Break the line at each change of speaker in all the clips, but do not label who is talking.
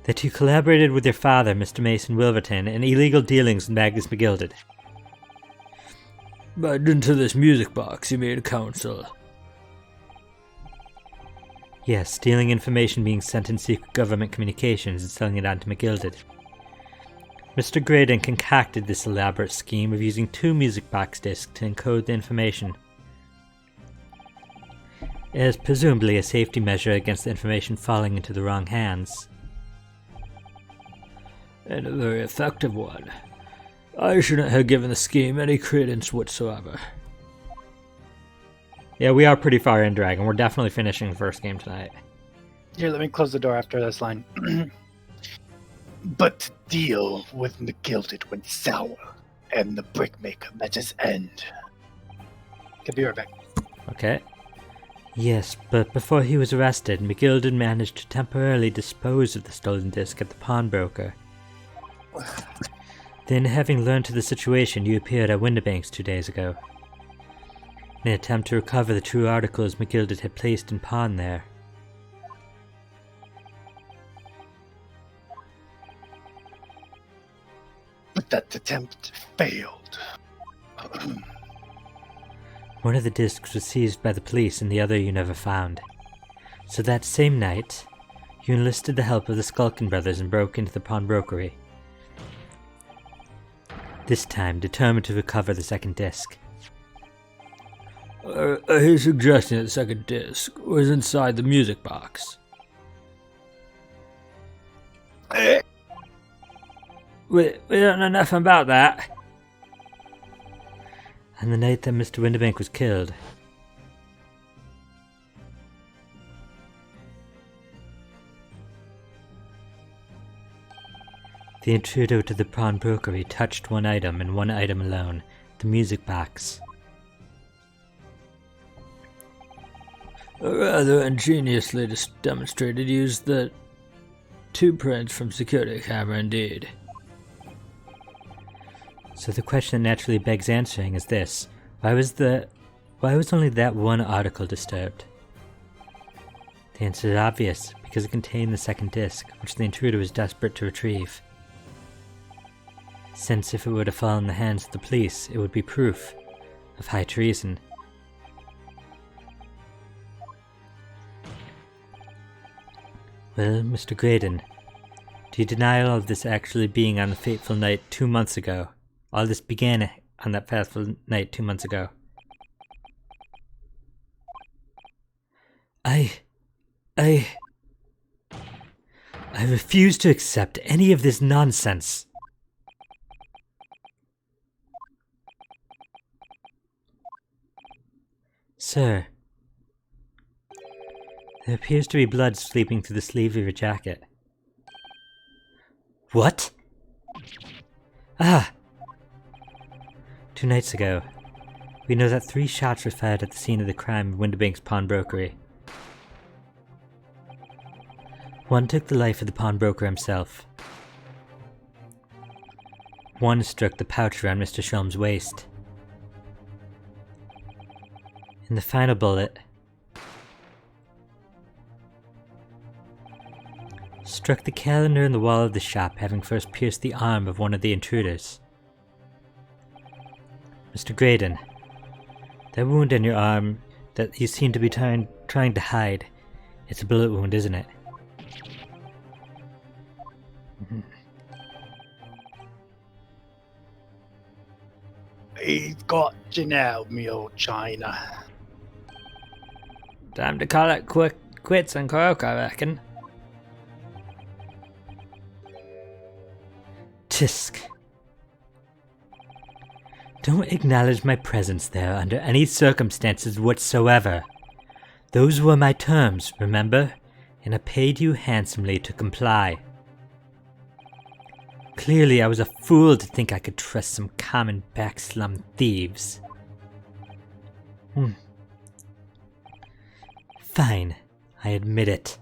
That you collaborated with your father, Mr. Mason Wilverton, in illegal dealings with Magnus McGilded.
But into this music box you made a counsel.
Yes, stealing information being sent in secret government communications and selling it on to McGilded. Mr. Graydon concocted this elaborate scheme of using 2 music box discs to encode the information. As presumably a safety measure against the information falling into the wrong hands.
And a very effective one. I shouldn't have given the scheme any credence whatsoever.
Yeah, we are pretty far in Dragon. We're definitely finishing the first game tonight.
Here, let me close the door after this line. But to deal with McGilded went sour, and the brickmaker met his end. Could be right back.
Okay. Yes, but before he was arrested, McGilded managed to temporarily dispose of the stolen disc at the pawnbroker. Then, having learned of the situation, you appeared at Windibank's 2 days ago. In an attempt to recover the true articles McGilded had placed in pawn there.
But that attempt failed.
One of the discs was seized by the police and the other you never found. So that same night, you enlisted the help of the Skulkin brothers and broke into the pawnbrokery. This time determined to recover the second disc.
He's suggesting that the second disc was inside the music box.
We don't know nothing about that. And the night that Mr. Windibank was killed. The intruder to the pawnbrokery touched one item and one item alone, the music box.
Rather ingeniously demonstrated used the 2 prints from security camera indeed.
So the question that naturally begs answering is this: why was only that one article disturbed? The answer is obvious, because it contained the second disc, which the intruder was desperate to retrieve. Since if it were to fall in the hands of the police, it would be proof of high treason. Well, Mr. Graydon, do you deny all of this actually being on the fateful night 2 months ago? All this began on that fateful night 2 months ago. I refuse to accept any of this nonsense. Sir, there appears to be blood sleeping through the sleeve of your jacket. What? Ah! 2 nights ago, we know that 3 shots were fired at the scene of the crime of Windibank's pawnbrokery. 1 took the life of the pawnbroker himself. 1 struck the pouch around Mr. Sholm's waist. And the final bullet struck the calendar in the wall of the shop, having first pierced the arm of one of the intruders. Mr. Graydon, that wound in your arm that you seem to be trying to hide, it's a bullet wound, isn't it?
He's got you now, me old China.
Time to call it quits on Korok, I reckon.
Tisk. Don't acknowledge my presence there under any circumstances whatsoever. Those were my terms, remember? And I paid you handsomely to comply. Clearly I was a fool to think I could trust some common backslum thieves. Fine, I admit it.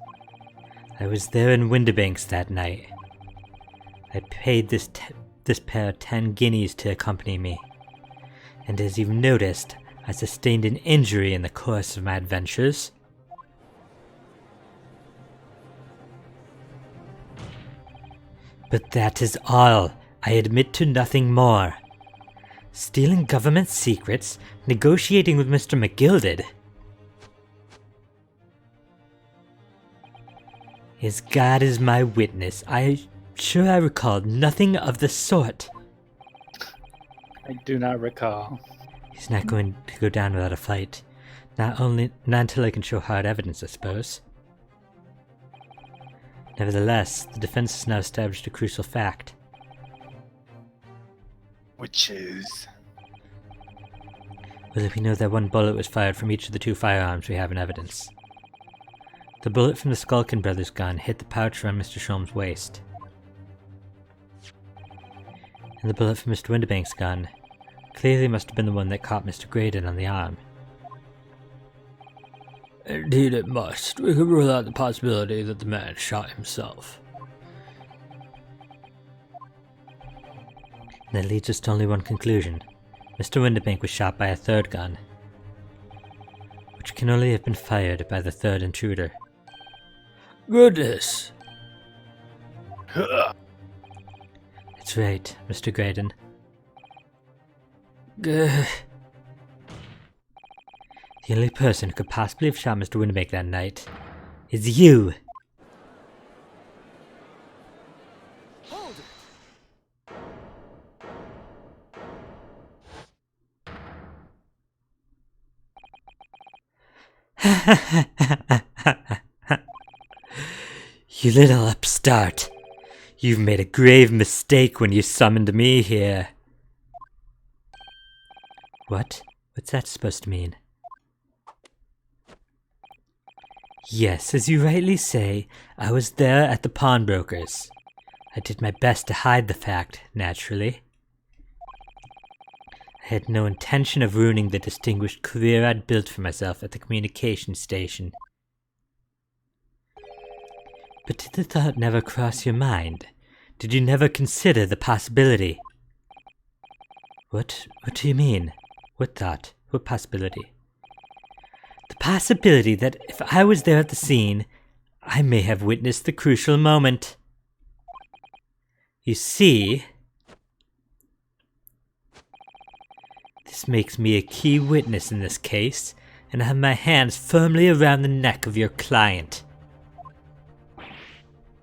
I was there in Windibanks that night. I paid this pair 10 guineas to accompany me. And as you've noticed, I sustained an injury in the course of my adventures. But that is all. I admit to nothing more. Stealing government secrets, negotiating with Mr. McGilded. As God is my witness, I recall nothing of the sort.
I do not recall.
He's not going to go down without a fight. Not until I can show hard evidence, I suppose. Nevertheless, the defense has now established a crucial fact.
Which is...
Well, we know that one bullet was fired from each of the two firearms we have in evidence. The bullet from the Skulkin brothers' gun hit the pouch around Mr. Sholm's waist. And the bullet from Mr. Windibank's gun clearly must have been the one that caught Mr. Graydon on the arm.
Indeed it must. We could rule out the possibility that the man shot himself.
And that leads us to only one conclusion. Mr. Windibank was shot by a third gun, which can only have been fired by the third intruder.
Goodness!
That's right, Mr. Graydon.
Gah.
The only person who could possibly have shot Mr. Windibank that night is you! You little upstart. You've made a grave mistake when you summoned me here. What? What's that supposed to mean? Yes, as you rightly say, I was there at the pawnbroker's. I did my best to hide the fact, naturally. I had no intention of ruining the distinguished career I'd built for myself at the communications station. But did the thought never cross your mind? Did you never consider the possibility? What do you mean? What thought? What possibility? The possibility that if I was there at the scene, I may have witnessed the crucial moment. You see, this makes me a key witness in this case, and I have my hands firmly around the neck of your client.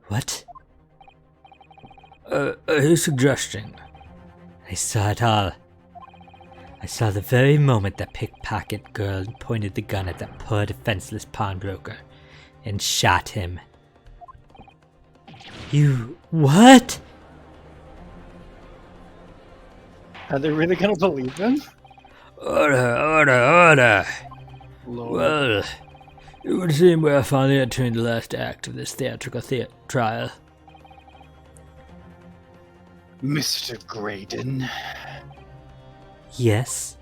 What?
Are you suggesting?
I saw it all. I saw the very moment that pickpocket girl pointed the gun at that poor defenseless pawnbroker and shot him. You... what?
Are they really gonna believe him?
Order!
Lord.
Well, it would seem we are finally entering the last act of this theatrical trial.
Mr. Graydon,
Yes?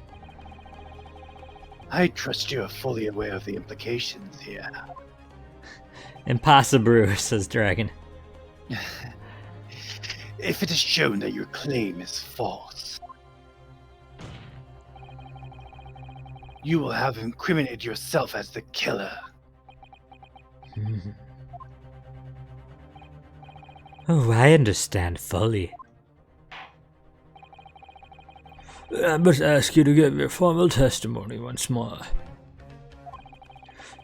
I trust you are fully aware of the implications here.
Impossible, says Dragon.
If it is shown that your claim is false, you will have incriminated yourself as the killer.
Oh, I understand fully.
I must ask you to give your formal testimony once more.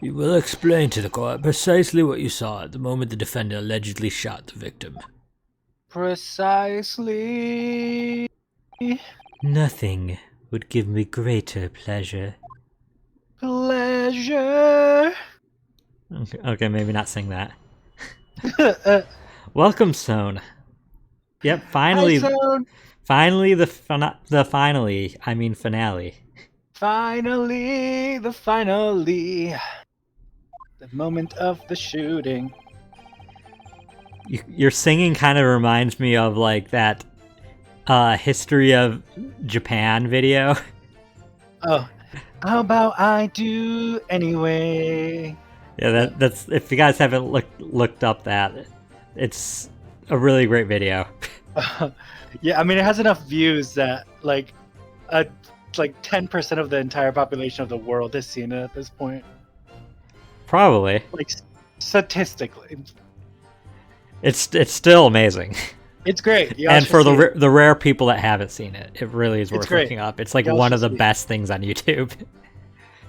You will explain to the court precisely what you saw at the moment the defendant allegedly shot the victim.
Precisely.
Nothing would give me greater pleasure.
Pleasure.
Okay, maybe not sing that. Welcome, Sohn. Yep, finally.
Hi, Sohn.
Finally, finale.
Finally, the finally. The moment of the shooting.
Your singing kind of reminds me of like that history of Japan video.
Oh, how about I do anyway?
Yeah, that's if you guys haven't looked up that, it's a really great video.
Yeah, I mean it has enough views that like 10% of the entire population of the world has seen it at this point.
Probably.
Like statistically.
It's still amazing.
It's great. You
And
should
for
see it.
the rare people that haven't seen it, it really is
It's
worth
great.
looking up. It's like
Y'all
one
should
of the
see it.
best things on YouTube.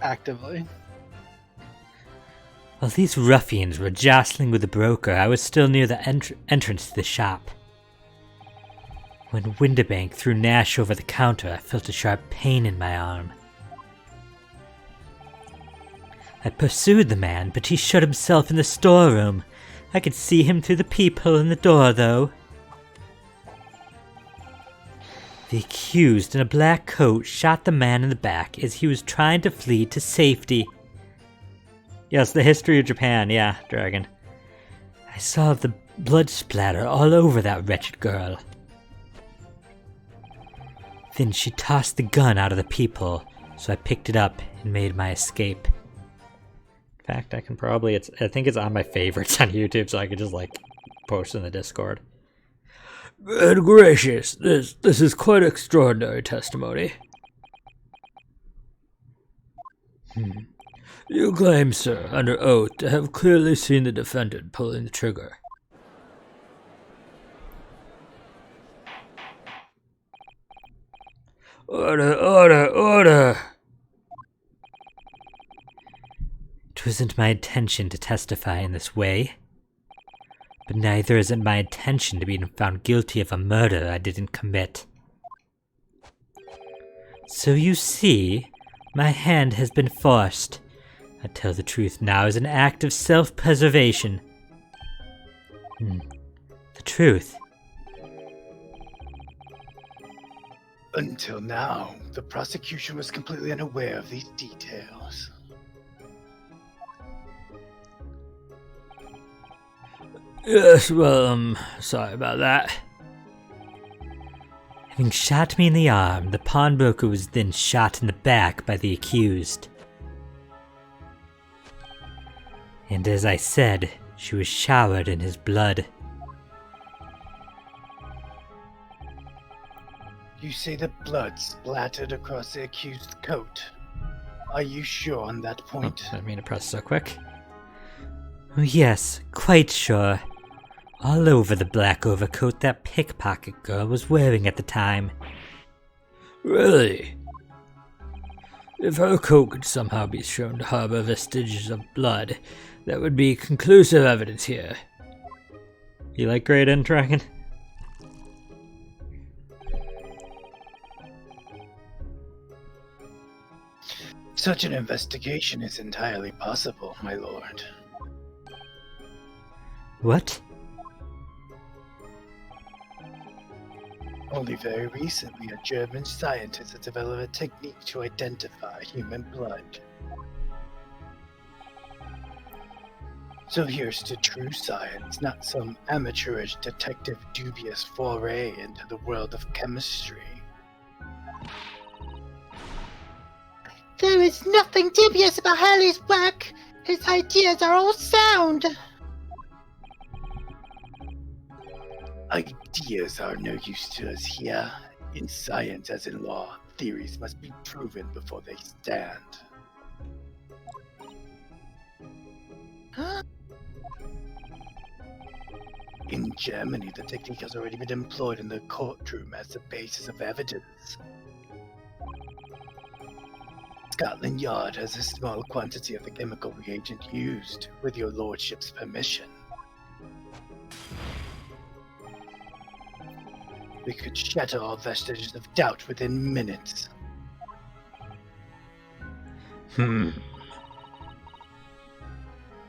Actively.
While these ruffians were jostling with the broker, I was still near the entrance to the shop. When Windibank threw Nash over the counter, I felt a sharp pain in my arm. I pursued the man, but he shut himself in the storeroom. I could see him through the peephole in the door, though. The accused in a black coat shot the man in the back as he was trying to flee to safety. Yes, the history of Japan, yeah, Dragon. I saw the blood splatter all over that wretched girl. Then she tossed the gun out of the peephole, so I picked it up and made my escape. In fact, I can probably, I think it's on my favorites on YouTube, so I could just, like, post in the Discord.
Good gracious, this is quite extraordinary testimony. You claim, sir, under oath, to have clearly seen the defendant pulling the trigger. Order, order, order!
It wasn't my intention to testify in this way. But neither is it my intention to be found guilty of a murder I didn't commit. So you see, my hand has been forced. I tell the truth now as an act of self-preservation. The truth.
Until now, the prosecution was completely unaware of these details.
Yes, well, sorry about that.
Having shot me in the arm, the pawnbroker was then shot in the back by the accused. And as I said, she was showered in his blood.
You say the blood splattered across the accused's coat. Are you sure on that point?
I didn't mean to press so quick. Oh, yes, quite sure. All over the black overcoat that pickpocket girl was wearing at the time.
Really? If her coat could somehow be shown to harbor vestiges of blood, that would be conclusive evidence here.
You like Graydon, Dragon?
Such an investigation is entirely possible, my lord.
What?
Only very recently, a German scientist has developed a technique to identify human blood. So here's to true science, not some amateurish detective dubious foray into the world of chemistry.
There is nothing dubious about Hurley's work. His ideas are all sound.
Ideas are no use to us here. In science as in law, theories must be proven before they stand.
Huh?
In Germany, the technique has already been employed in the courtroom as the basis of evidence. Scotland Yard has a small quantity of the chemical reagent used, with your lordship's permission. We could shatter all vestiges of doubt within minutes.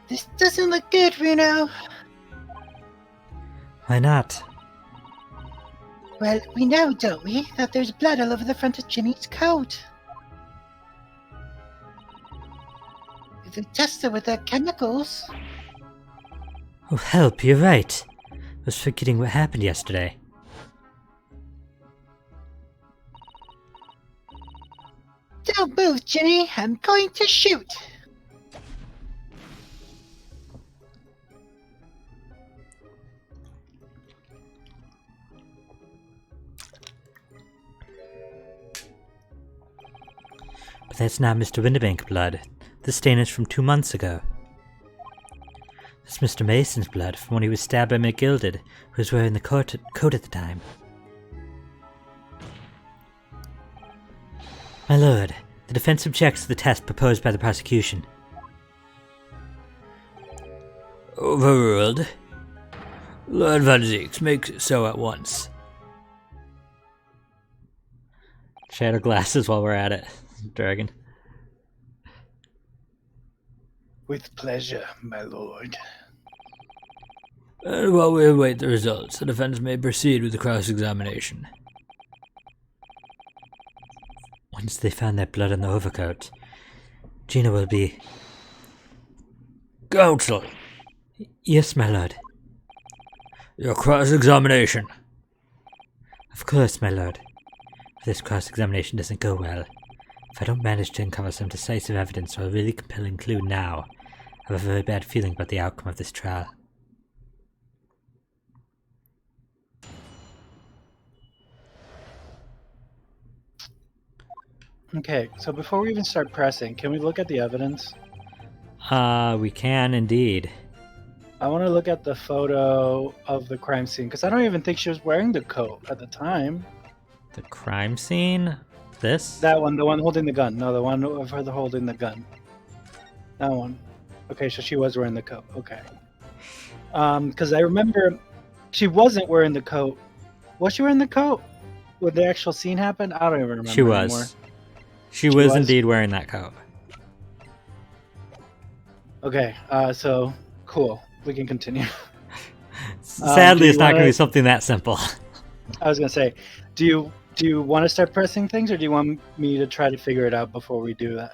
This doesn't look good, Runo.
Why not?
Well, we know, don't we, that there's blood all over the front of Jimmy's coat. If we test it with the chemicals...
Oh, help, you're right. I was forgetting what happened yesterday.
Don't move, Jimmy. I'm going to shoot.
But that's not Mr. Windibank blood. The stain is from 2 months ago. It's Mr. Mason's blood from when he was stabbed by McGilded, who was wearing the coat at the time. My lord, the defense objects to the test proposed by the prosecution.
Overruled. Lord Van Zeeks makes it so at once.
Shadow glasses while we're at it, Dragon.
With pleasure, my lord.
And while we await the results, the defense may proceed with the cross-examination.
Once they found that blood on the overcoat, Gina will be...
Counsel!
Yes, my lord.
Your cross-examination.
Of course, my lord. If this cross-examination doesn't go well, if I don't manage to uncover some decisive evidence or a really compelling clue now, I have a very bad feeling about the outcome of this trial.
Okay, so before we even start pressing, can we look at the evidence?
We can indeed.
I want to look at the photo of the crime scene, because I don't even think she was wearing the coat at the time.
The crime scene? This?
That one, the one holding the gun. No, the one of her holding the gun. That one. Okay, so she was wearing the coat. Okay. Because I remember she wasn't wearing the coat. Was she wearing the coat when the actual scene happened? I don't even remember
She was.
anymore.
She was indeed wearing that coat.
Okay, so cool. We can continue.
Sadly, it's not going to be something that simple.
I was gonna say, do you want to start pressing things, or do you want me to try to figure it out before we do that?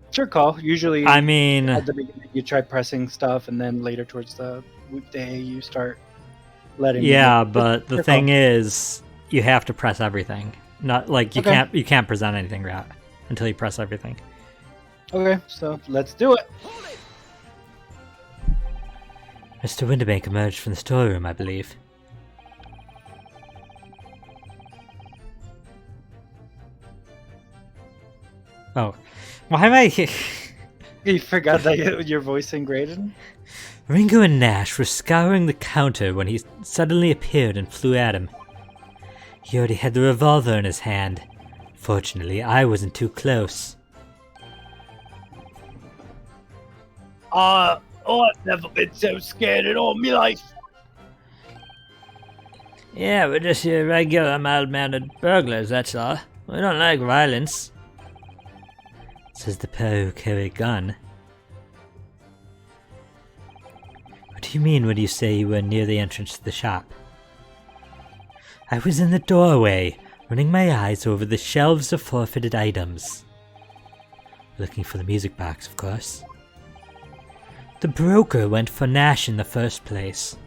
It's your call. Usually,
I mean,
at the beginning you try pressing stuff, and then later towards the weekday you start letting.
yeah, but the thing is, you have to press everything. Not like you can't present anything right until you press everything.
Okay, so let's do it.
Mr. Winterbank emerged from the storeroom, I believe. Oh, why am I?
You forgot that your voice ingraded.
Ringo and Nash were scouring the counter when he suddenly appeared and flew at him. He already had the revolver in his hand. Fortunately, I wasn't too close.
I've never been so scared in all my life.
Yeah, we're just your regular mild-mannered burglars, that's all. We don't like violence.
Says the pair who carry a gun. What do you mean when you say you were near the entrance to the shop? I was in the doorway, running my eyes over the shelves of forfeited items. Looking for the music box, of course. The broker went for Nash in the first place.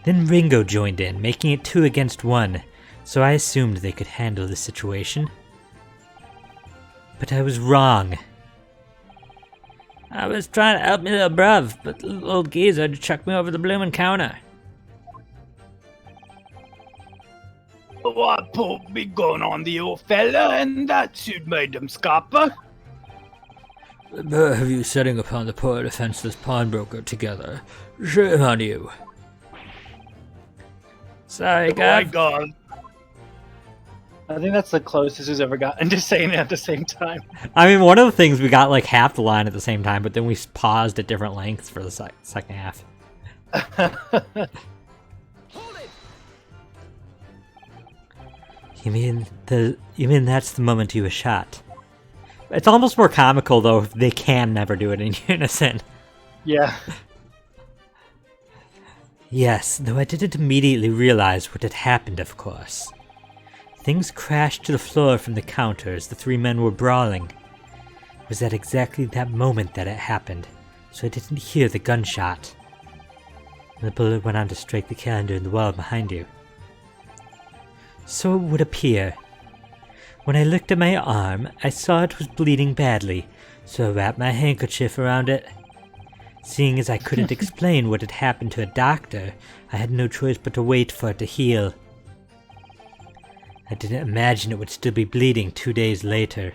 Then Ringo joined in, making it 2 against 1, so I assumed they could handle the situation. But I was wrong.
I was trying to help me little bruv, but the little old geezer just chucked me over the bloomin' counter.
Oh, I pulled me gun on the old fella, and that should made him scupper.
The pair of you setting upon the poor defenseless pawnbroker together. Shame on you. Sorry,
Oh my
Gav.
god.
I think that's the closest who's ever gotten to saying it at the same time.
I mean, one of the things we got like half the line at the same time, but then we paused at different lengths for the second half. You mean that's the moment you were shot? It's almost more comical though if they can never do it in unison.
Yeah.
Yes, though I didn't immediately realize what had happened, of course. Things crashed to the floor from the counter as the 3 men were brawling. It was at exactly that moment that it happened, so I didn't hear the gunshot. And the bullet went on to strike the calendar in the wall behind you. So it would appear. When I looked at my arm, I saw it was bleeding badly, so I wrapped my handkerchief around it. Seeing as I couldn't explain what had happened to a doctor, I had no choice but to wait for it to heal. I didn't imagine it would still be bleeding 2 days later.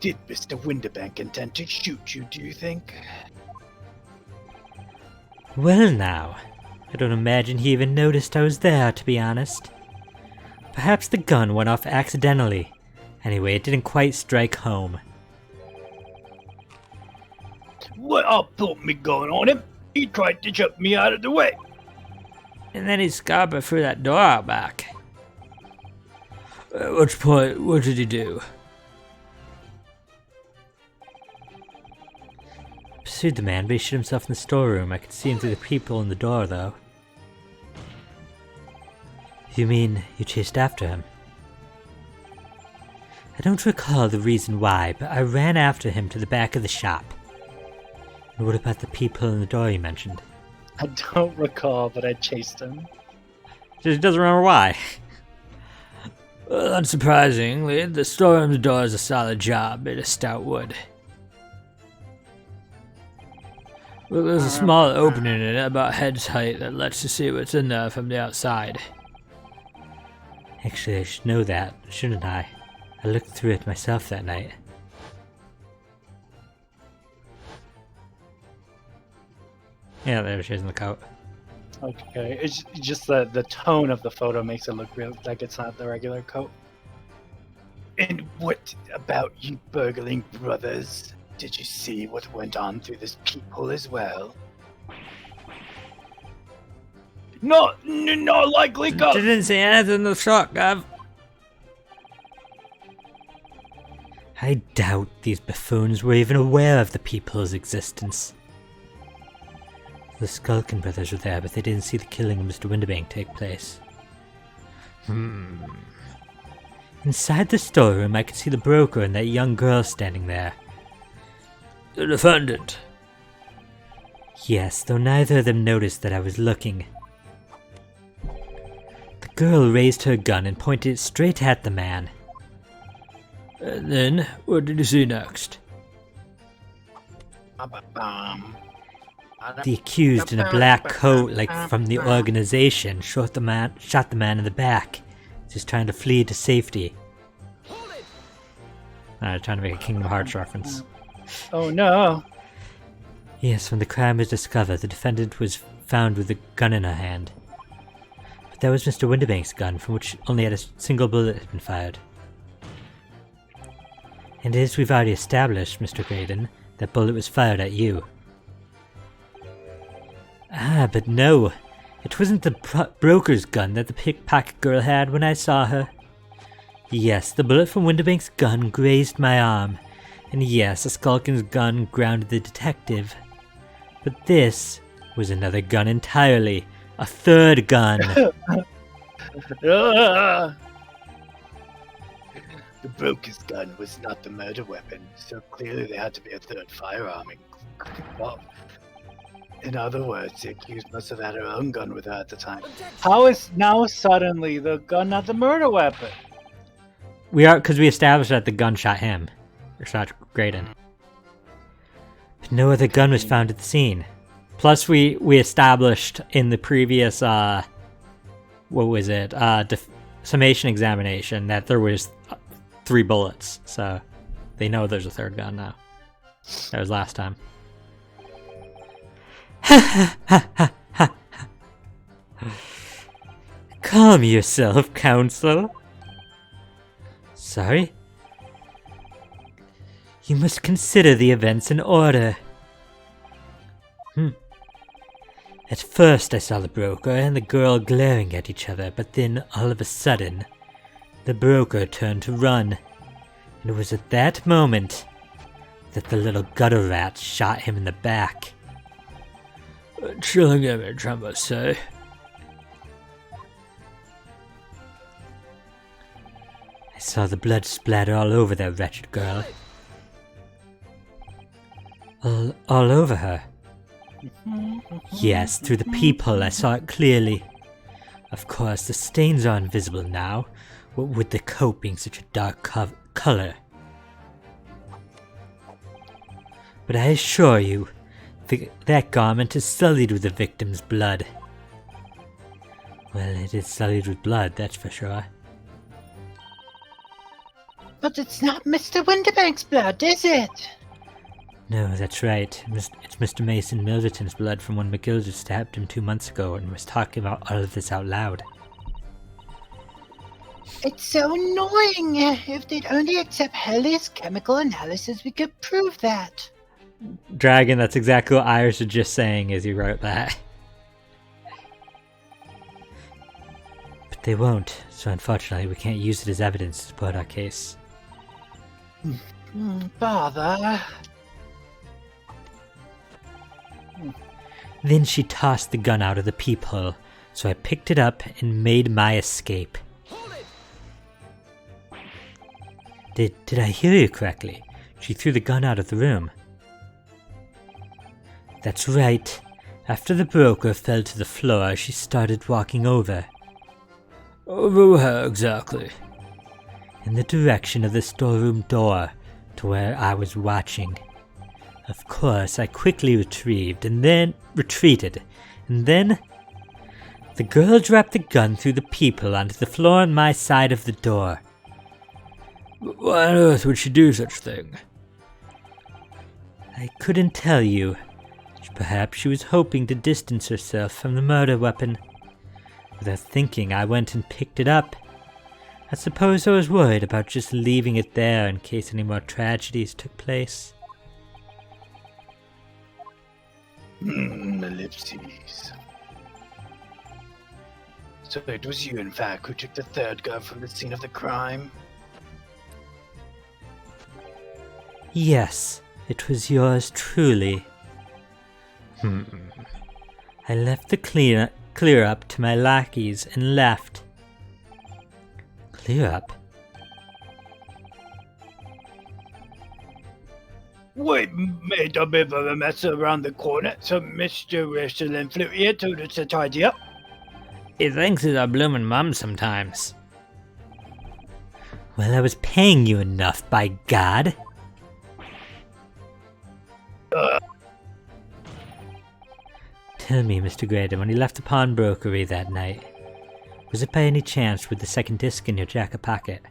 Did Mr. Winterbank intend to shoot you, do you think?
Well now, I don't imagine he even noticed I was there, to be honest. Perhaps the gun went off accidentally. Anyway, it didn't quite strike home.
Well, I put me gun on him. He tried to jump me out of the way.
And then he scampered through that door out back. At which point, what did he do?
Pursued the man, but he shut himself in the storeroom. I could see him through the peephole in the door, though. You mean you chased after him? I don't recall the reason why, but I ran after him to the back of the shop. And what about the peephole in the door you mentioned?
I don't recall, but I chased him.
Just doesn't remember why.
Well, unsurprisingly, the storeroom's door is a solid job made of stout wood. Well, there's a small opening in it about head's height that lets you see what's in there from the outside.
Actually, I should know that, shouldn't I? I looked through it myself that night. Yeah, there she is in the coat.
Okay, it's just the tone of the photo makes it look real like it's not the regular coat.
And what about you burgling brothers? Did you see what went on through this peephole as well? Not likely, Gov.
Didn't see anything in the shot, Gav.
I doubt these buffoons were even aware of the people's existence. The Skulkin brothers were there, but they didn't see the killing of Mr. Winterbank take place. Inside the storeroom, I could see the broker and that young girl standing there.
The defendant.
Yes, though neither of them noticed that I was looking. The girl raised her gun and pointed it straight at the man.
And then, what did you see next?
The accused in a black coat, like from the organization, shot the man in the back, just trying to flee to safety. Trying to make a Kingdom Hearts reference.
Oh no!
Yes, when the crime was discovered, the defendant was found with a gun in her hand. But that was Mr. Winterbank's gun, from which only had a single bullet had been fired. And as we've already established, Mr. Graydon, that bullet was fired at you. Ah, but no. It wasn't the broker's gun that the pickpocket girl had when I saw her. Yes, the bullet from Winterbank's gun grazed my arm. And yes, a Skulkin's gun grounded the detective. But this was another gun entirely. A third gun.
The broker's gun was not the murder weapon, so clearly there had to be a third firearm involved. In other words, the accused must have had her own gun with her at the time.
How is now suddenly the gun not the murder weapon?
Because we established that the gun shot him. Or shot Graydon. But no other gun was found at the scene. Plus we established in the previous, summation examination that there was 3 bullets. So they know there's a third gun now. That was last time. Calm yourself, Counsel. Sorry? You must consider the events in order. At first I saw the broker and the girl glaring at each other, but then all of a sudden, the broker turned to run. And it was at that moment that the little gutter rat shot him in the back.
A chilling image, I must say.
I saw the blood splatter all over that wretched girl. All over her. Yes, through the peephole I saw it clearly. Of course, the stains are invisible now, what with the coat being such a dark color. But I assure you, that garment is sullied with the victim's blood. Well, it is sullied with blood, that's for sure.
But it's not Mr. Winterbank's blood, is it?
No, that's right. It's Mr. Mason Milverton's blood from when McGilder stabbed him 2 months ago and was talking about all of this out loud.
It's so annoying. If they'd only accept Helly's chemical analysis, we could prove that.
Dragon, that's exactly what Iris was just saying as he wrote that. But they won't, so unfortunately we can't use it as evidence to support our case.
Bother.
Then she tossed the gun out of the peephole, so I picked it up and made my escape. Did I hear you correctly? She threw the gun out of the room. That's right. After the broker fell to the floor, she started walking over.
Over where exactly?
In the direction of the storeroom door, to where I was watching. Of course, I quickly retreated, and then the girl dropped the gun through the peephole onto the floor on my side of the door.
Why on earth would she do such a thing?
I couldn't tell you. Perhaps she was hoping to distance herself from the murder weapon. Without thinking, I went and picked it up. I suppose I was worried about just leaving it there in case any more tragedies took place.
Ellipses. So it was you, in fact, who took the third gun from the scene of the crime?
Yes, it was yours truly. I left the clear up to my lackeys and left. Clear up?
We made a bit of a mess around the corner, so Mr. Wrestling flew here told us to tidy up.
He thinks he's our bloomin' mum sometimes.
Well, I was paying you enough, by God. Tell me, Mr. Graydon, when you left the pawnbrokery that night, was it by any chance with the second disc in your jacket pocket?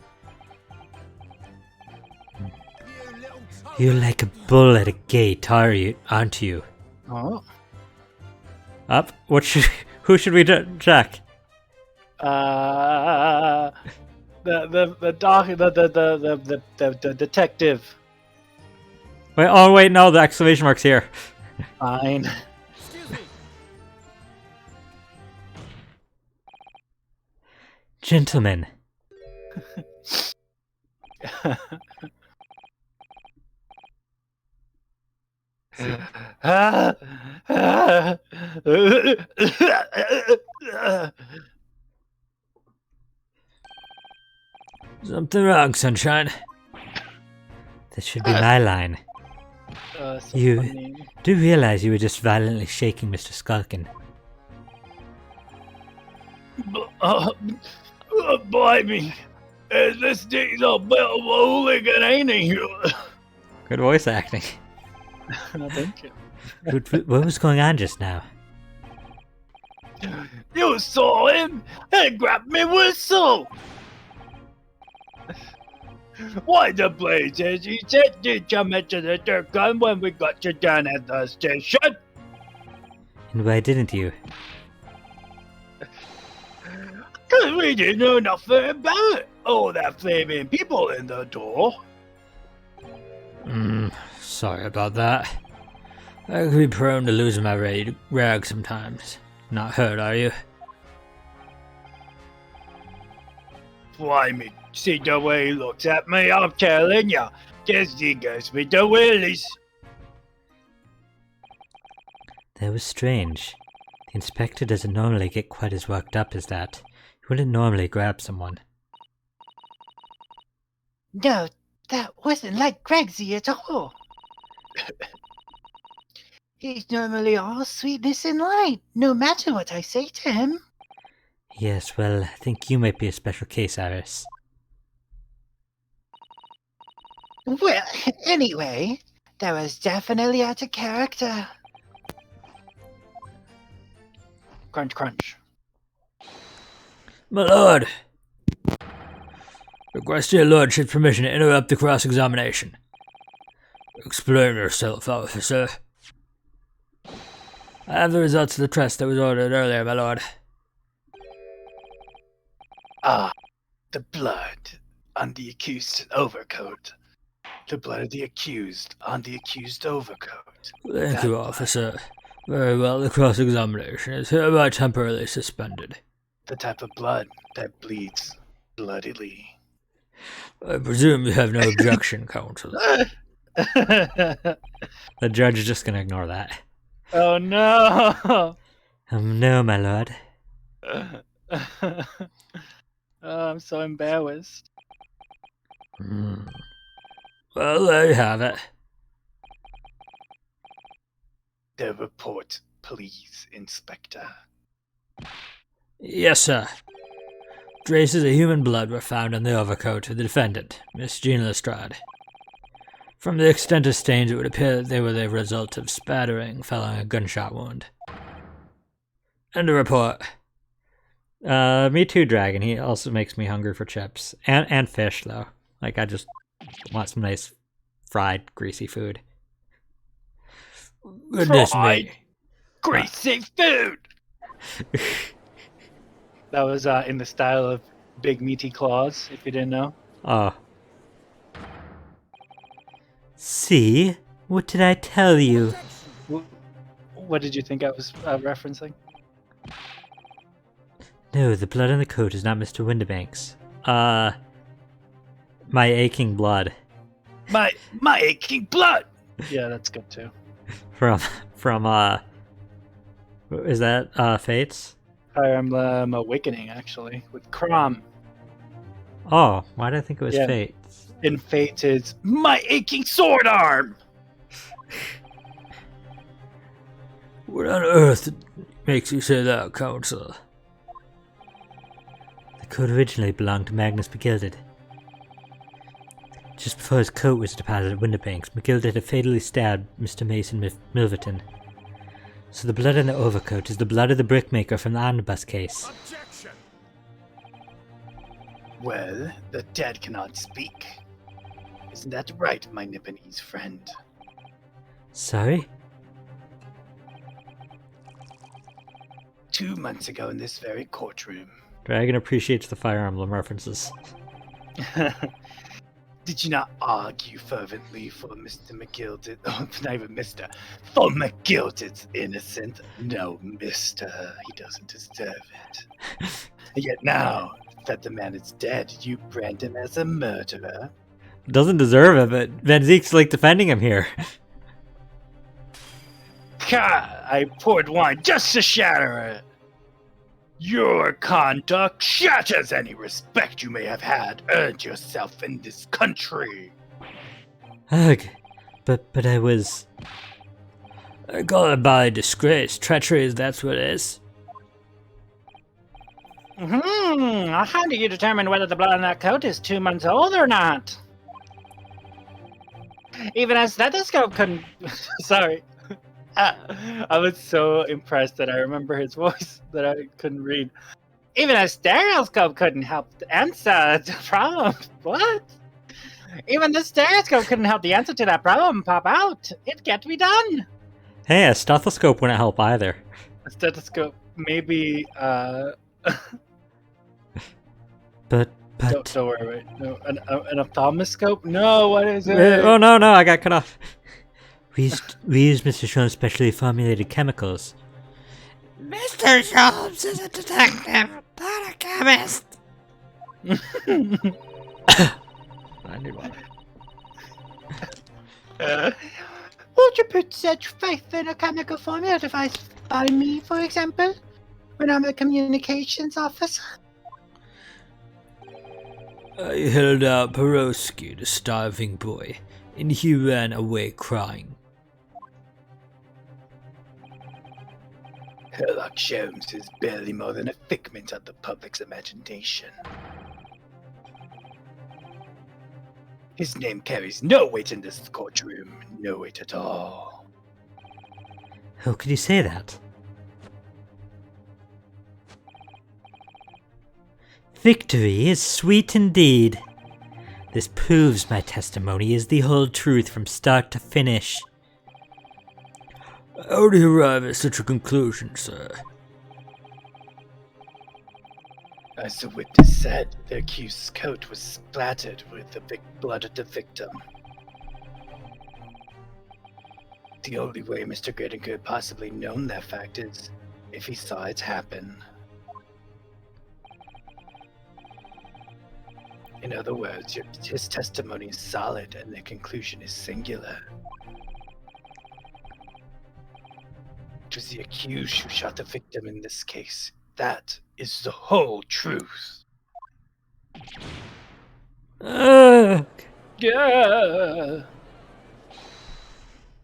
You're like a bull at a gate, aren't you?
Oh.
Up? Who should we check?
The detective.
Wait, no, the exclamation mark's here.
Fine.
Gentlemen.
Something wrong, sunshine.
This should be my line. You do realize you were just violently shaking Mr. Skulkin.
Blimey, this thing's a bit of a hooligan, ain't he?
Good voice acting.
No, thank you.
What was going on just now?
You saw him and grabbed me whistle. Why the blazes? He said, did you mention the third gun when we got you down at the station?
And why didn't you?
Because we didn't know nothing about it. All that flaming people in the door.
Sorry about that. I could be prone to losing my rag sometimes. Not hurt, are you?
Blimey, see the way he looks at me, I'm telling ya. Guess he gives me the willies.
That was strange. The inspector doesn't normally get quite as worked up as that. He wouldn't normally grab someone.
No, that wasn't like Gregsy at all. He's normally all sweetness and light, no matter what I say to him.
Yes, well, I think you might be a special case, Iris.
Well, anyway, that was definitely out of character.
Crunch, crunch.
My lord! Request your lordship's permission to interrupt the cross-examination. Explain yourself, officer. I have the results of the test that was ordered earlier, my lord.
Ah, the blood on the accused's overcoat. The blood of the accused on the accused overcoat.
Thank you, officer. Very well, the cross-examination is hereby temporarily suspended.
The type of blood that bleeds bloodily.
I presume you have no objection, counsel.
The judge is just gonna ignore that.
Oh no!
No, my lord.
Oh, I'm so embarrassed.
Well, there you have it.
The report, please, Inspector.
Yes, sir. Traces of human blood were found on the overcoat of the defendant, Miss Jean Lestrade. From the extent of stains, it would appear that they were the result of spattering following a gunshot wound. End of report.
Me too, Dragon. He also makes me hungry for chips. And fish, though. Like, I just want some nice fried, greasy food.
Goodness
Fried,
me.
greasy food!
That was in the style of Big Meaty Claws, if you didn't know.
Oh. See? What did I tell you?
What did you think I was referencing?
No, the blood on the coat is not Mr. Windibank's. My aching blood.
My aching blood!
Yeah, that's good too.
From, is that, Fates?
Fire Emblem Awakening, actually, with Crom.
Oh, why did I think it was
Yeah.
Fates?
In Fate, it's
My aching sword arm!
What on earth makes you say that, counsel?
The coat originally belonged to Magnus McGilded. Just before his coat was deposited at Windibanks, McGilded had fatally stabbed Mr. Mason Milverton. So the blood on the overcoat is the blood of the brickmaker from the omnibus case.
Objection!
Well, the dead cannot speak. Isn't that right, my Nipponese friend?
Sorry?
2 months ago in this very courtroom,
Dragon appreciates the Fire Emblem references.
did you not argue fervently for Mr. McGilded? Oh, not even Mr. For McGilded's innocent? No, Mr. He doesn't deserve it. And yet now that the man is dead, you brand him as a murderer?
Doesn't deserve it, but Van Zeke's like defending him here.
God, I poured wine just to shatter it. Your conduct shatters any respect you may have had earned yourself in this country.
Ugh. But I was...
I call it by disgrace. Treachery, that's what it is.
How do you determine whether the blood on that coat is 2 months old or not? Even a stethoscope couldn't...
Sorry. I was so impressed that I remember his voice that I couldn't read.
Even a stereoscope couldn't help answer the problem. What? Even the stereoscope couldn't help the answer to that problem pop out. It can't be done.
Hey, a stethoscope wouldn't help either.
A stethoscope, maybe.
But...
Don't worry. Wait. No, an ophthalmoscope? No, what is it?
Oh no, I got cut off. We used Mr. Sholmes' specially formulated chemicals.
Mr. Sholmes is a detective, not a chemist.
I need one.
Would you put such faith in a chemical formula device by me, for example, when I'm a communications officer?
I held out Peroski, the starving boy, and he ran away crying.
Sherlock Holmes is barely more than a figment of the public's imagination. His name carries no weight in this courtroom, no weight at all.
How could you say that? Victory is sweet indeed. This proves my testimony is the whole truth from start to finish.
How do you arrive at such a conclusion, sir?
As the witness said, the accused's coat was splattered with the blood of the victim. The only way Mr. Graydon could have possibly known that fact is if he saw it happen. In other words, his testimony is solid and the conclusion is singular. It was the accused who shot the victim in this case. That is the whole truth.
Yeah.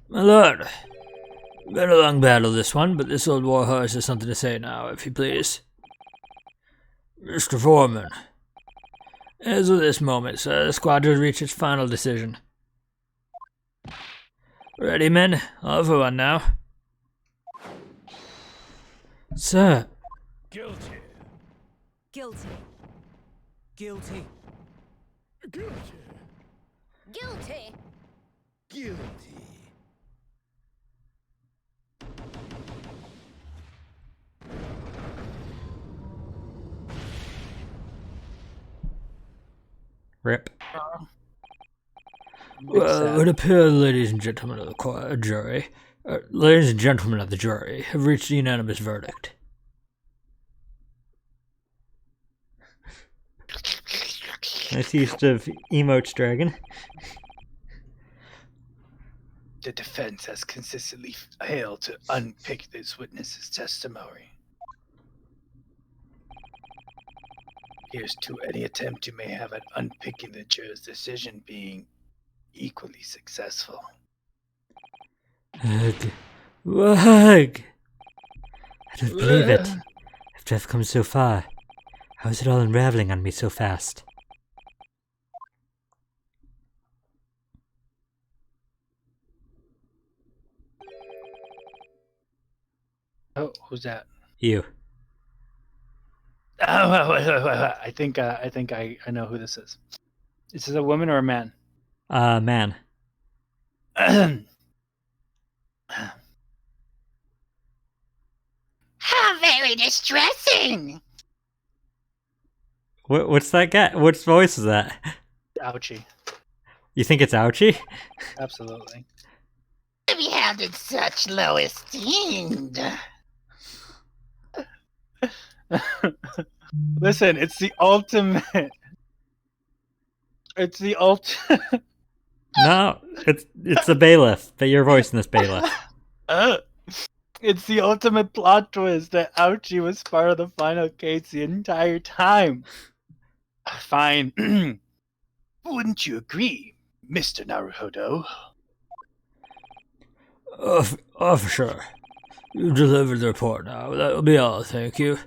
My lord, been a long battle this one, but this old warhorse has something to say now, if you please. Mr. Foreman, as of this moment, sir, the squad has reached its final decision. Ready, men? All for one now. Sir.
Guilty.
Guilty.
Guilty. Guilty.
Guilty.
Guilty.
Rip.
Well, it would appear, ladies and gentlemen of the jury, ladies and gentlemen of the jury, have reached a unanimous verdict.
Nice use of emotes, Dragon.
The defense has consistently failed to unpick this witness's testimony. Here's to any attempt you may have at unpicking the juror's decision being equally successful.
Ugh. Ugh. I don't believe it. After I've come so far, how is it all unraveling on me so fast?
Oh, who's that?
You.
Oh, I think I know who this is. Is this a woman or a man?
Man.
How very distressing!
What's that guy? What voice is that?
Auchi.
You think it's Auchi?
Absolutely.
To be held in such low esteem.
Listen, it's the ultimate. It's the ultimate.
No, it's a bailiff, but you're voicing this bailiff.
It's the ultimate plot twist that Auchi was part of the final case the entire time. Fine.
Wouldn't you agree, Mr. Naruhodo?
Officer, you delivered the report now. That'll be all, thank you.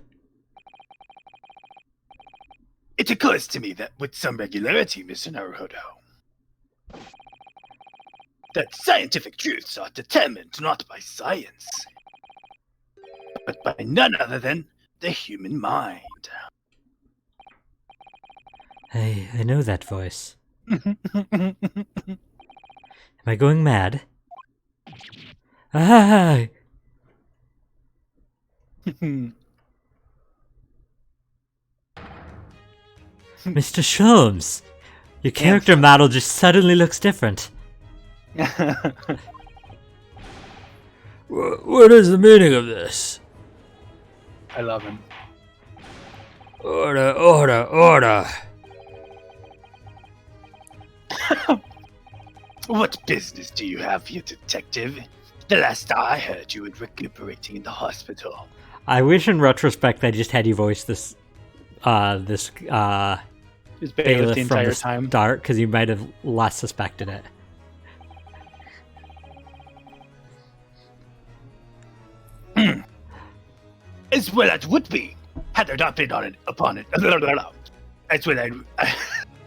It occurs to me that with some regularity, Mr. Naruhodo, that scientific truths are determined not by science, but by none other than the human mind.
I know that voice. Am I going mad? Ah! Mr. Sholmes! Your character model just suddenly looks different.
What is the meaning of this?
I love him.
Order, order, order!
What business do you have here, detective? The last I heard, you were recuperating in the hospital.
I wish in retrospect they just had you voice this
His bailiff the
bailiff from
entire
the
time.
start, because you might have less suspected it.
As well as would be, had I not been upon it. As well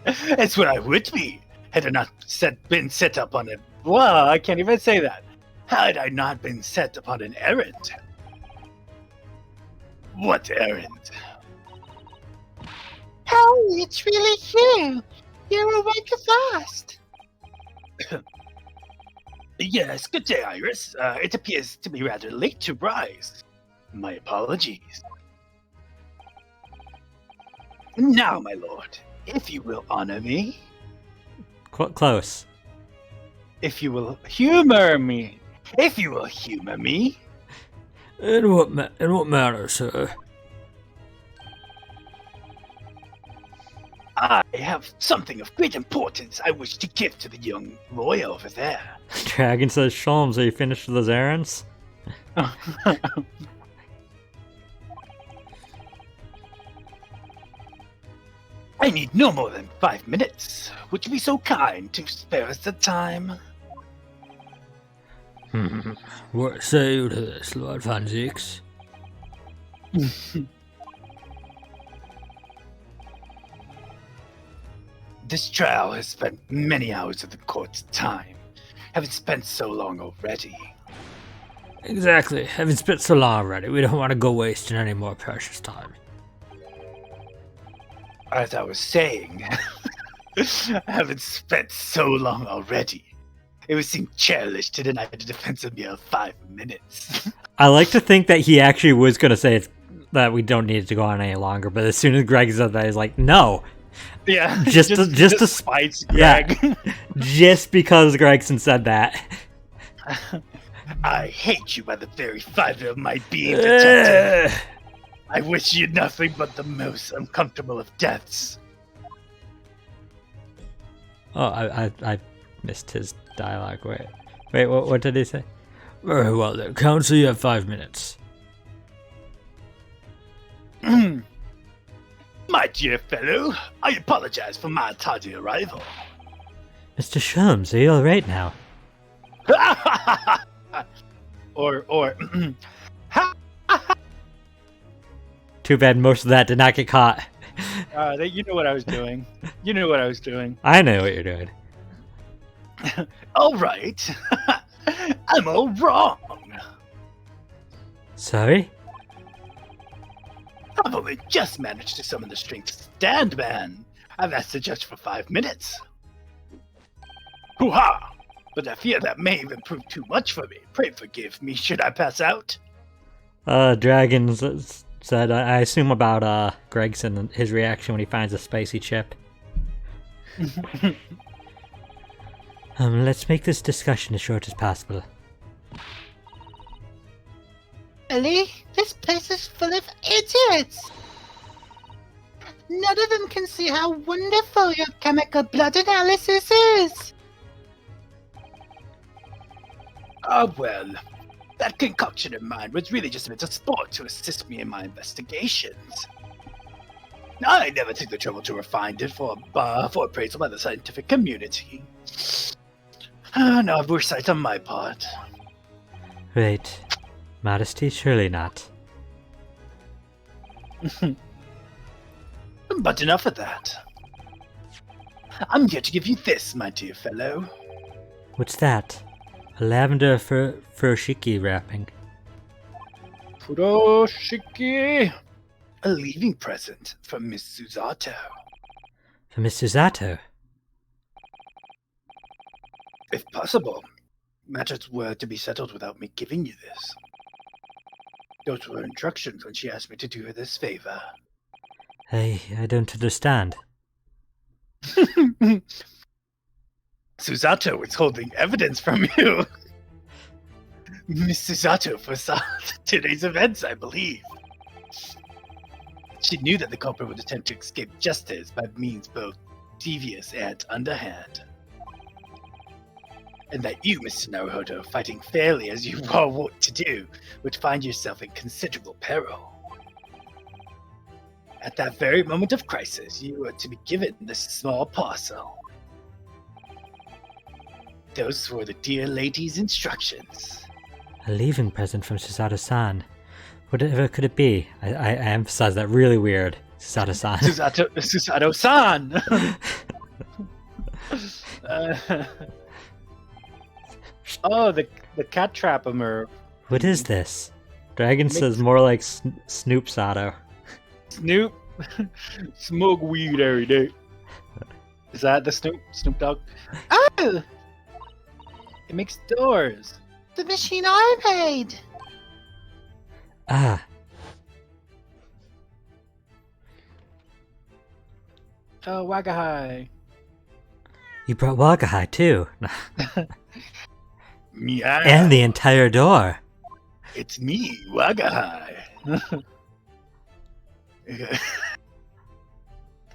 as what I would be, had I not been set up on it.
Wow, I can't even say that.
Had I not been set upon an errand. What errand?
Oh, it's really you.
You're awake fast. Yes, good day, Iris. It appears to be rather late to rise. My apologies. Now, my lord, if you will honor me,
Close.
if you will humor me, if you will humor me,
In what manner, sir?
I have something of great importance I wish to give to the young lawyer over there.
Dragon says, Sholmes, are you finished with those errands?
I need no more than 5 minutes. Would you be so kind to spare us the time?
What say you to this, Lord Van Zieks?
This trial has spent many hours of the court's time. Haven't spent so long already.
Exactly. Having spent so long already, we don't want to go wasting any more precious time.
As I was saying, I haven't spent so long already. It would seem churlish to deny the defense of mere 5 minutes.
I like to think that he actually was going to say that we don't need it to go on any longer, but as soon as Greg said that, he's like, no.
Yeah,
Just to
spite
yeah.
Greg.
Just because Gregson said that.
I hate you by the very fiber of my being, detective. I wish you nothing but the most uncomfortable of deaths.
Oh, I missed his dialogue. Wait, what did he say?
Very well then, Counsel, you have 5 minutes.
My dear fellow, I apologize for my tardy arrival.
Mr. Sholmes, are you alright now?
or
Too bad most of that did not get caught.
You know what I was doing. You knew what I was doing.
I know what you're doing.
all right. I'm all wrong.
Sorry?
I've only just managed to summon the strength to stand, man. I've asked the judge for 5 minutes. Hoo-ha! But I fear that may even prove too much for me. Pray forgive me should I pass out.
Dragon said, I assume about Gregson and his reaction when he finds a spicy chip. Let's make this discussion as short as possible.
Ellie, this place is full of idiots. None of them can see how wonderful your chemical blood analysis is.
Ah, well, that concoction of mine was really just a bit of sport to assist me in my investigations. I never took the trouble to refine it for appraisal by the scientific community. No oversight on my part.
Right. Modesty? Surely not.
But enough of that. I'm here to give you this, my dear fellow.
What's that? A lavender furoshiki wrapping.
Furoshiki.
A leaving present from Miss Susato.
For Miss Susato?
If possible, matters were to be settled without me giving you this. Those were instructions when she asked me to do her this favor.
I don't understand.
Susato was holding evidence from you. Miss Susato foresaw today's events, I believe. She knew that the culprit would attempt to escape justice by means both devious and underhand. And that you, Mr. Naruhodo, fighting fairly as you are wont to do, would find yourself in considerable peril. At that very moment of crisis, you were to be given this small parcel. Those were the dear lady's instructions.
A leaving present from Susato-san. Whatever could it be? I emphasize that really weird. Susato-san.
Susato-san! Oh, the cat trap emer.
What is this? Dragon says more like Snoop Sato.
Snoop. Smoke weed every day. Is that the Snoop Dogg?
Oh,
It makes doors.
the machine I made.
Ah,
Oh, Wagahai.
you brought Wagahai too.
Meow.
And the entire door.
It's me, Wagahai.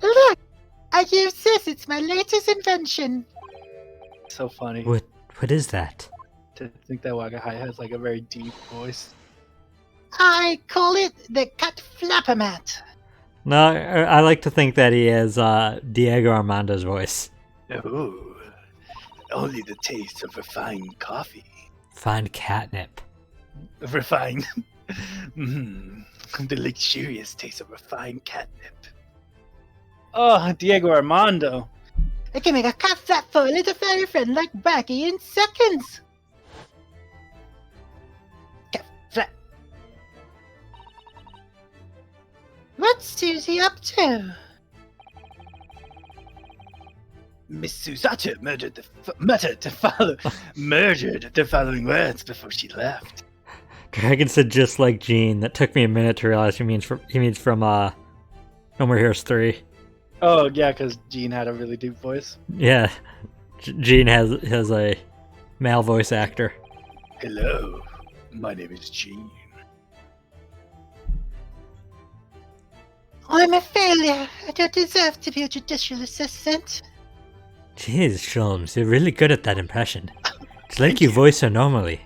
Look, I use this. It's my latest invention.
So funny
What is that?
to think that Wagahai has like a very deep voice.
I call it the cat flapper mat.
No, I like to think that he has Diego Armando's voice.
Oh, only the taste of refined coffee.
Find catnip.
Refined. The luxurious taste of refined catnip.
Oh, Diego Armando.
I can make a cat flap for a little fairy friend like Baggy in seconds. Cat flap. What's Susie up to?
Miss Susato murdered the following words before she left.
Dragon said just like Gene. That took me a minute to realize he means from No More Heroes 3.
Oh yeah, because Gene had a really deep voice.
Yeah, Gene has a male voice actor.
Hello, my name is Gene.
I'm a failure. I don't deserve to be a judicial assistant.
Jeez, Sholmes, you're really good at that impression. It's like you voice her normally.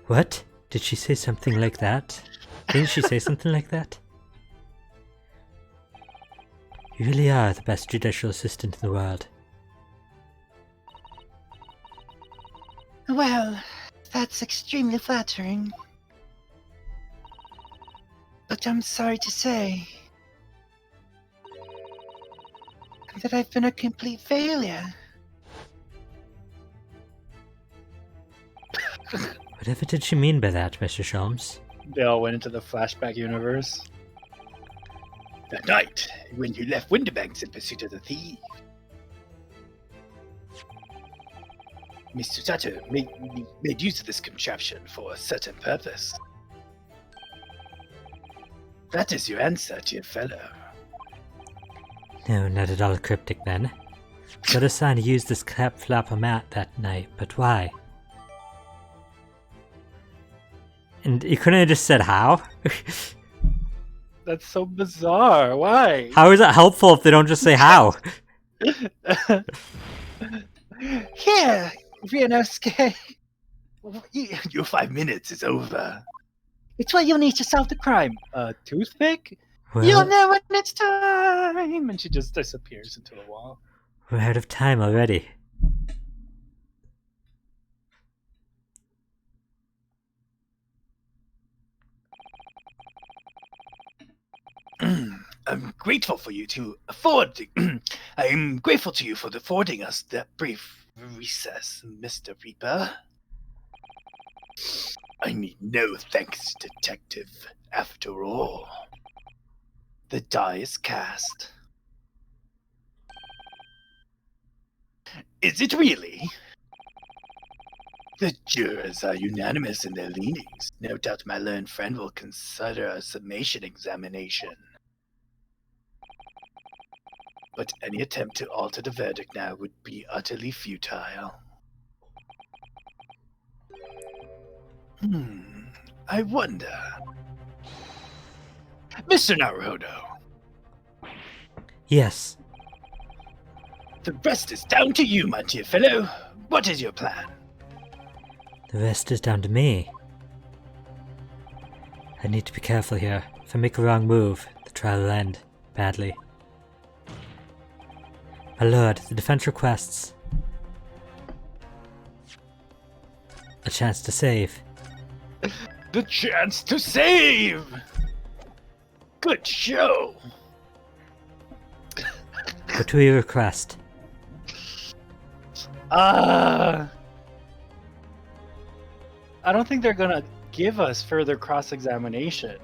What? Did she say something like that? Didn't she say something like that? You really are the best judicial assistant in the world.
Well, that's extremely flattering. But I'm sorry to say that I've been a complete failure.
Whatever did she mean by that, Mr. Sholmes?
They all went into the flashback universe.
That night, when you left Winterbanks in pursuit of the thief, Miss Susato made use of this contraption for a certain purpose. That is your answer, dear fellow.
No, not at all cryptic then. Got assigned to use this cat flapper mat that night, but why? And you couldn't have just said how?
That's so bizarre. Why?
How is that helpful if they don't just say how?
Here, Ryunosuke.
Your 5 minutes is over.
It's what you'll need to solve the crime.
Toothpick?
Well,
You'll know when it's time.
And she just disappears into the wall.
we're out of time already.
I'm grateful for you to afford. I'm grateful to you for affording us that brief recess, Mr. Reaper. I need no thanks, Detective. After all, the die is cast. Is it really? The jurors are unanimous in their leanings. No doubt my learned friend will consider a summation examination. But any attempt to alter the verdict now would be utterly futile. I wonder. Mr. Naruhodo,
Yes.
the rest is down to you, my dear fellow. What is your plan?
The rest is down to me. I need to be careful here. If I make a wrong move, the trial will end badly. My lord, the defense requests a chance to save.
The chance to save! Good show!
What do we request?
I don't think they're gonna give us further cross-examination.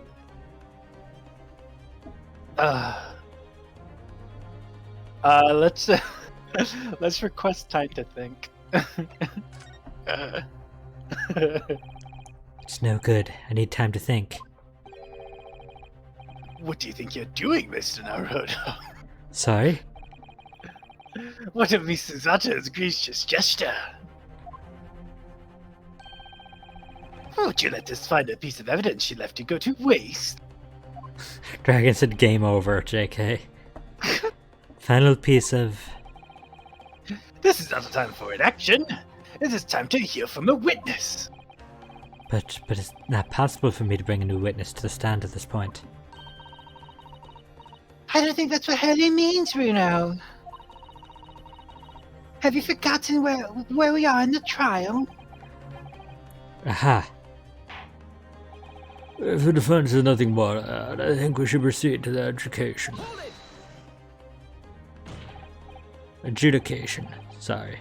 Let's let's request time to think.
It's no good. I need time to think.
What do you think you're doing, Mr. Naruto?
Sorry?
What of Miss Suzato's gracious gesture? Won't you let us find a piece of evidence she left to go to waste?
Dragon said game over, JK. Final piece of...
This is not the time for inaction. It is time to hear from a witness.
But it's not possible for me to bring a new witness to the stand at this point.
I don't think that's what Haley means, Bruno. Have you forgotten where we are in the trial?
Aha.
If the defense has nothing more to add, I think we should proceed to the education.
Adjudication. Sorry.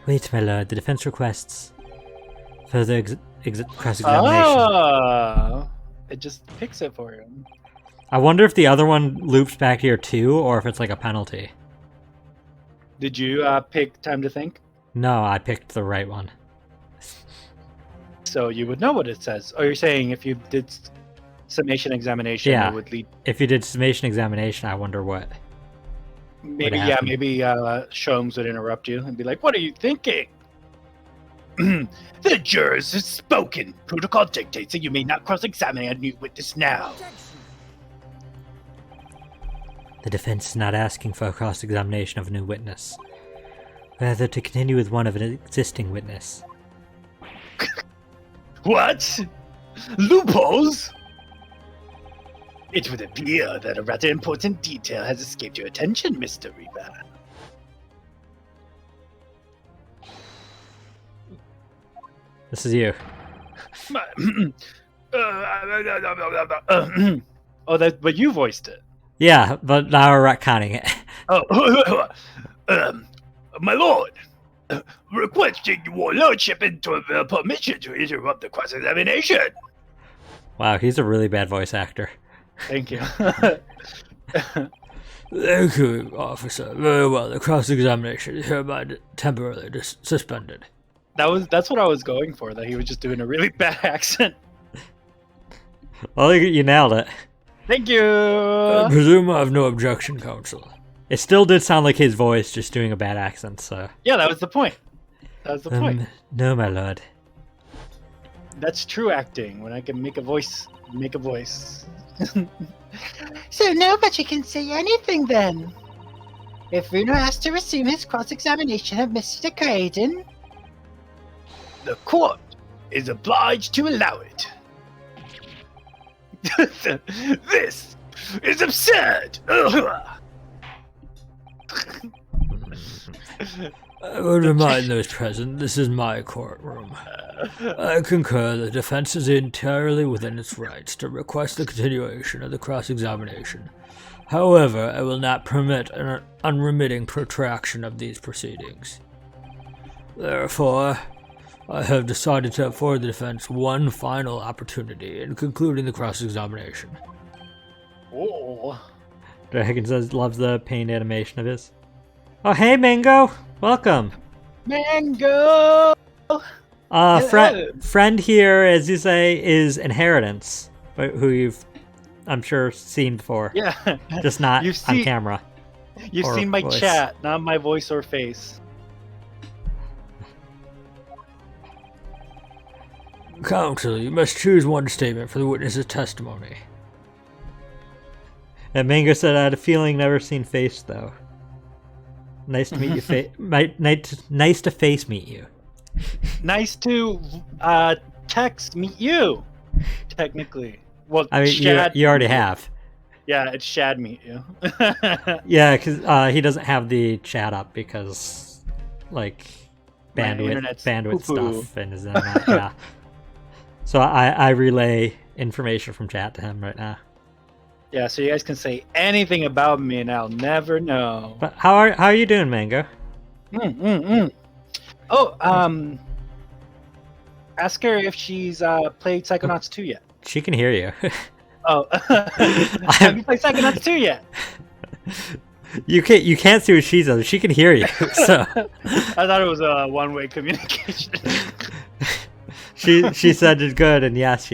Wait, my lord. The defense requests further cross-examination.
Oh, it just picks it for him.
I wonder if the other one loops back here too, or if it's like a penalty.
Did you pick time to think?
No, I picked the right one.
So you would know what it says. Or you're saying if you did summation examination,
Yeah.
it would lead.
If you did summation examination, I wonder what.
Maybe
happen?
maybe Sholmes would interrupt you and be like, "What are you thinking?"
The jurors have spoken. Protocol dictates that you may not cross-examine a new witness now.
The defense is not asking for a cross-examination of a new witness. Rather, to continue with one of an existing witness.
What? Loopholes? It would appear that a rather important detail has escaped your attention, Mr. Reaper.
This is you.
Oh, but you voiced it.
Yeah, but now we're retconning it.
Oh, my lord, requesting your lordship into permission to interrupt the cross-examination.
Wow, he's a really bad voice actor.
Thank you.
Thank you, officer. Very well. The cross-examination is hereby temporarily suspended.
That's what I was going for. That he was just doing a really bad accent.
Well, you nailed it.
Thank you.
I presume I have no objection, counsel.
It still did sound like his voice, just doing a bad accent, so...
Yeah, that was the point. That was the point.
No, my lord.
That's true acting. When I can make a voice, make a voice.
So nobody can say anything then. If Bruno has to resume his cross-examination of Mr. Graydon,
The court is obliged to allow it. This is absurd.
I would remind those present, this is my courtroom. I concur the defense is entirely within its rights to request the continuation of the cross-examination. However, I will not permit an unremitting protraction of these proceedings. Therefore, I have decided to afford the defense one final opportunity in concluding the cross-examination.
Oh.
Dragon says loves the paint animation of his. Oh, hey, Mango! Welcome!
Mango.
Friend here, as you say, is Inheritance, who you've, I'm sure, seen before.
Yeah.
Just not
You've
on
seen-
camera.
You've
Or
seen my
voice.
chat, not my voice or face.
Counsel, you must choose one statement for the witness's testimony.
And Mango said, I had a feeling never seen face, though. Nice to meet you, nice to face meet you.
Nice to text meet you. Technically, well,
I mean,
Shad
you already
meet you.
have.
Yeah, it's Shad meet you.
Yeah, because he doesn't have the chat up because, like,
My internet's
bandwidth
poo-poo.
stuff, and is not, yeah. So I relay information from chat to him right now.
Yeah, so you guys can say anything about me and I'll never know.
But how are you doing, Mango?
Oh, ask her if she's played Psychonauts 2 yet.
She can hear you.
Oh, have you played Psychonauts 2 yet?
You can't see what she says. She can hear you. So
I thought it was a one-way communication.
she said it's good, and yes,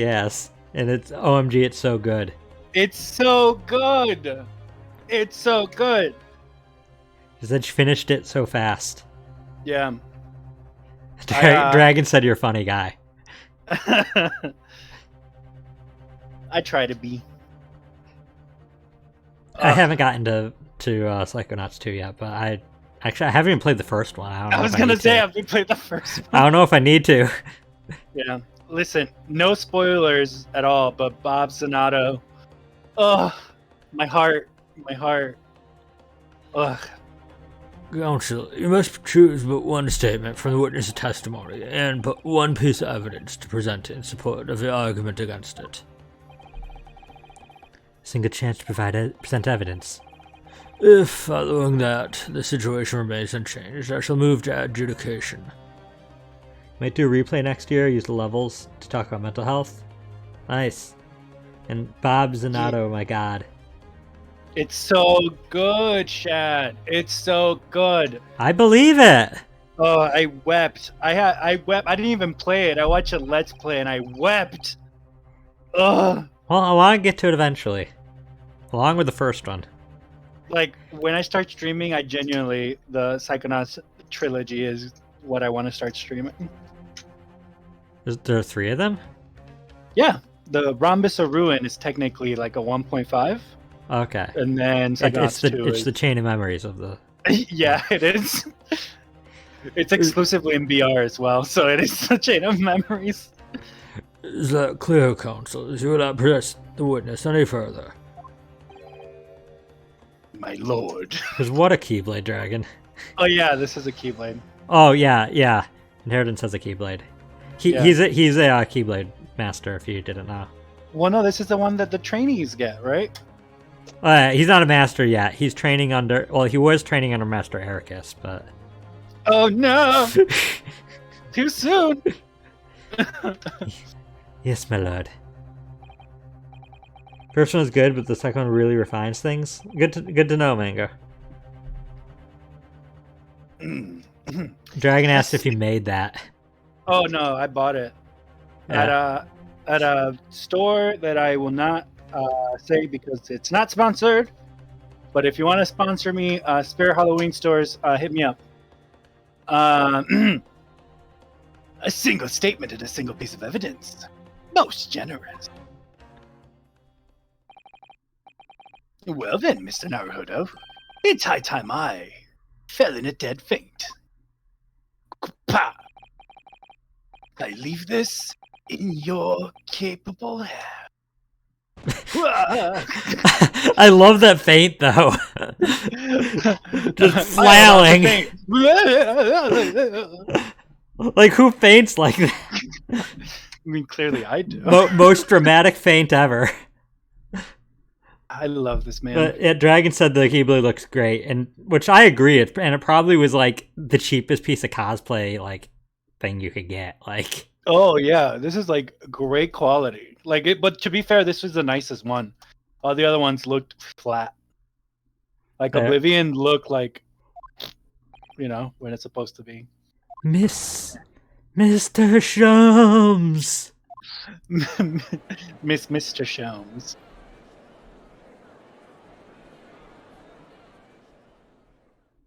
and it's OMG, it's so good.
It's so good. It's so good.
She said she finished it so fast.
Yeah.
Dragon said you're a funny guy.
I try to be.
I haven't gotten to Psychonauts 2 yet, but I haven't even played the first one. I don't know.
I was gonna say I've played the first one.
I don't know if I need to.
Yeah. Listen, no spoilers at all, but Bob Zanato. Ugh. My heart. Ugh.
Counsel, you must choose but one statement from the witness's testimony and but one piece of evidence to present in support of the argument against it.
Single chance to present evidence.
If, following that, the situation remains unchanged, I shall move to adjudication.
Might do a replay next year, use the levels to talk about mental health. Nice. And Bob Zanato, my god.
It's so good, Shad. It's so good.
I believe it!
Oh, I wept. I wept. I didn't even play it. I watched a Let's Play and I wept. Ugh.
Well, I want to get to it eventually. Along with the first one.
Like, when I start streaming, I genuinely, the Psychonauts trilogy is what I want to start streaming.
There are 3 of them?
Yeah. The Rhombus of Ruin is technically like a 1.5.
Okay.
And then Psychonauts 2
it's
is...
the chain of memories of the...
Yeah, it is. It's exclusively in VR as well, so it is a chain of memories.
Is that clear, counsel? You will not press the witness any further.
My lord.
Because what a Keyblade Dragon.
Oh yeah, this is a Keyblade.
Oh, yeah. Inheritance has a Keyblade. He's a Keyblade master, if you didn't know.
Well, no, this is the one that the trainees get, right?
He's not a master yet. He's training under... Well, he was training under Master Ericus, but...
Oh no! Too soon!
Yes, my lord. First one is good, but the second one really refines things. Good to know, Mango. Dragon asked if you made that.
Oh no, I bought it at a store that I will not say because it's not sponsored. But if you want to sponsor me, Spare Halloween stores, hit me up.
A single statement and a single piece of evidence. Most generous. Well then, Mr. Naruhodo, it's high time I fell in a dead faint. Pa! I leave this in your capable hands.
I love that feint, though. Just flailing. Like, who faints like that?
I mean, clearly I do.
Most dramatic feint ever.
I love this man.
But yeah, Dragon said the Keyblade looks great, and which I agree. And it probably was like the cheapest piece of cosplay like thing you could get. Like,
oh yeah, this is like great quality. Like it, but to be fair, this was the nicest one. All the other ones looked flat. Like Oblivion looked like, you know, when it's supposed to be.
Mr. Shums.
Mr. Shomes.